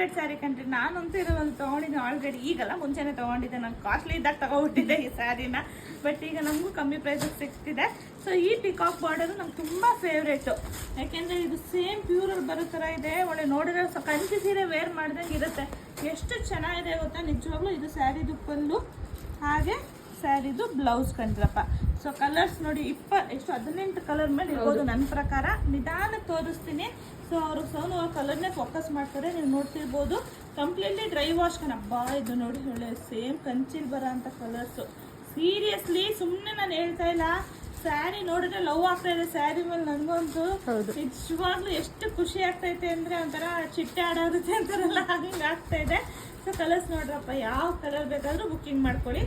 Favourite sari ಕಂಡ್ರಿ. ನಾನಂತೂ ಇರೋದು ತೊಗೊಂಡಿದ್ದೀನಿ ಆಲ್ರೆಡಿ. ಈಗಲ್ಲ ಮುಂಚೆನೇ ತೊಗೊಂಡಿದ್ದೆ. ನಾನು ಕಾಸ್ಟ್ಲಿ ಇದ್ದಾಗ ತಗೊಬಿಟ್ಟಿದ್ದೆ ಈ ಸ್ಯಾರಿನ. ಬಟ್ ಈಗ ನಮಗೂ ಕಮ್ಮಿ ಪ್ರೈಸಿಗೆ ಸಿಗ್ತಿದೆ. ಸೊ ಈ ಪಿಕಾಕ್ ಬಾರ್ಡರು ನಂಗೆ ತುಂಬ ಫೇವ್ರೇಟು. ಯಾಕೆಂದರೆ ಇದು ಸೇಮ್ ಪ್ಯೂರಲ್ಲಿ ಬರೋ ಥರ ಇದೆ. ಒಳ್ಳೆ ನೋಡಿದ್ರೆ ಕಂಚಿ ಸೀರೆ ವೇರ್ ಮಾಡ್ದಂಗೆ ಇರುತ್ತೆ. ಎಷ್ಟು ಚೆನ್ನಾಗಿದೆ ಗೊತ್ತಾ ನಿಜವಾಗ್ಲೂ. ಇದು ಸ್ಯಾರಿದು ಪಲ್ಲು, ಹಾಗೆ ಸ್ಯಾರಿದು ಬ್ಲೌಸ್ ಕಂಡ್ರಪ್ಪ. ಸೊ ಕಲರ್ಸ್ ನೋಡಿ, ಎಷ್ಟು 18 ಕಲರ್ ಮೇಲೆ ಇರ್ಬೋದು ನನ್ನ ಪ್ರಕಾರ. ನಿಧಾನ ತೋರಿಸ್ತೀನಿ. ಸೊ ಅವರು ಸೌನು ಕಲರ್ನೇ ಫೋಕಸ್ ಮಾಡ್ತಾರೆ, ನೀವು ನೋಡ್ತಿರ್ಬೋದು. ಕಂಪ್ಲೀಟ್ಲಿ ಡ್ರೈ ವಾಶ್ ಹಬ್ಬ. ಇದು ನೋಡಿ ಒಳ್ಳೆ ಸೇಮ್ ಕಂಚಿಲ್ ಬರೋ ಅಂಥ ಕಲರ್ಸು. ಸೀರಿಯಸ್ಲಿ ಸುಮ್ಮನೆ ನಾನು ಹೇಳ್ತಾ ಇಲ್ಲ, ಸ್ಯಾರಿ ನೋಡಿದ್ರೆ ಲವ್ ಆಗ್ತಾ ಇದೆ ಸ್ಯಾರಿ ಮೇಲೆ ನನಗಂತೂ. ನಿಜವಾಗ್ಲೂ ಎಷ್ಟು ಖುಷಿ ಆಗ್ತೈತೆ ಅಂದರೆ ಒಂಥರ ಚಿಟ್ಟೆ ಆಡೋರುತ್ತೆ ಅಂತಾರಲ್ಲ, ಹಂಗೆ ಆಗ್ತಾ ಇದೆ. ಸೊ ಕಲರ್ಸ್ ನೋಡ್ರಪ್ಪ, ಯಾವ ಕಲರ್ ಬೇಕಾದರೂ ಬುಕ್ಕಿಂಗ್ ಮಾಡ್ಕೊಳ್ಳಿ.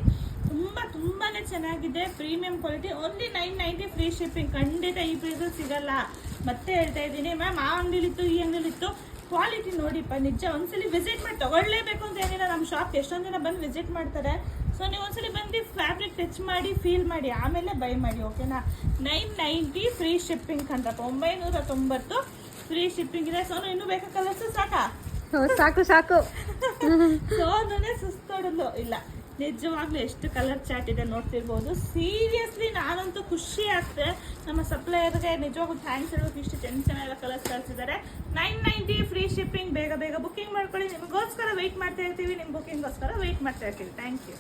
ತುಂಬಾ ಚೆನ್ನಾಗಿದೆ. Premium quality. Only 990 free shipping. ಖಂಡಿತ ಈ ಪ್ರೈಸಲ್ಲಿ ಸಿಗಲ್ಲ. ಮತ್ತೆ ಹೇಳ್ತಾ ಇದ್ದೀನಿ ಮ್ಯಾಮ್, ಆ ಅಂಗಡಿಲಿತ್ತು ಈ ಅಂಗಡಿಲಿತ್ತು. ಕ್ವಾಲಿಟಿ ನೋಡಿಪ್ಪ, ನಿಜ ಒಂದ್ಸಲಿ ವಿಸಿಟ್ ಮಾಡಿ ತಗೊಳ್ಳೇಬೇಕು ಅಂತ ಏನಿಲ್ಲ. ನಮ್ಮ ಶಾಪ್ ಎಷ್ಟೊಂದು ಜನ ಬಂದು ವಿಸಿಟ್ ಮಾಡ್ತಾರೆ. ಸೊ ನೀವು ಒಂದ್ಸಲಿ ಬಂದು ಫ್ಯಾಬ್ರಿಕ್ ಟಚ್ ಮಾಡಿ ಫೀಲ್ ಮಾಡಿ ಆಮೇಲೆ ಬೈ ಮಾಡಿ, ಓಕೆನಾ. 990 ಫ್ರೀ ಶಿಪ್ಪಿಂಗ್ ಕಂಡ್ರಪ್ಪ. 990 ಫ್ರೀ ಶಿಪ್ಪಿಂಗ್ ಇದೆ. ಸೊ ಇನ್ನೂ ಬೇಕಾ ಕಲರ್ಸು? ಸಾಕಾ? ಸಾಕು. ಸೋನೇ ಸುಸ್ತೋಡಲು ಇಲ್ಲ. ನಿಜವಾಗ್ಲೂ ಎಷ್ಟು ಕಲರ್ ಚಾರ್ಟ್ ಇದೆ ನೋಡ್ತಿರ್ಬೋದು. ಸೀರಿಯಸ್ಲಿ ನಾನಂತೂ ಖುಷಿ ಆಗ್ತದೆ. ನಮ್ಮ ಸಪ್ಲೈಯರ್ಗೆ ನಿಜವಾಗ್ಲೂ ಥ್ಯಾಂಕ್ಸ್ ಹೇಳೋಕೆ. ಇಷ್ಟು ಚೆನ್ನಾಗೆಲ್ಲ ಕಲರ್ಸ್ ಕಳಿಸಿದ್ದಾರೆ. 990 ಫ್ರೀ ಶಿಪ್ಪಿಂಗ್. ಬೇಗ ಬುಕ್ಕಿಂಗ್ ಮಾಡ್ಕೊಳ್ಳಿ. ನಿಮಗೋಸ್ಕರ ವೆಯ್ಟ್ ಮಾಡ್ತಾ ಇರ್ತೀವಿ. ನಿಮ್ಮ ಬುಕ್ಕಿಂಗೋಸ್ಕರ ವೆಯ್ಟ್ ಮಾಡ್ತಾ ಇರ್ತೀವಿ. Thank you.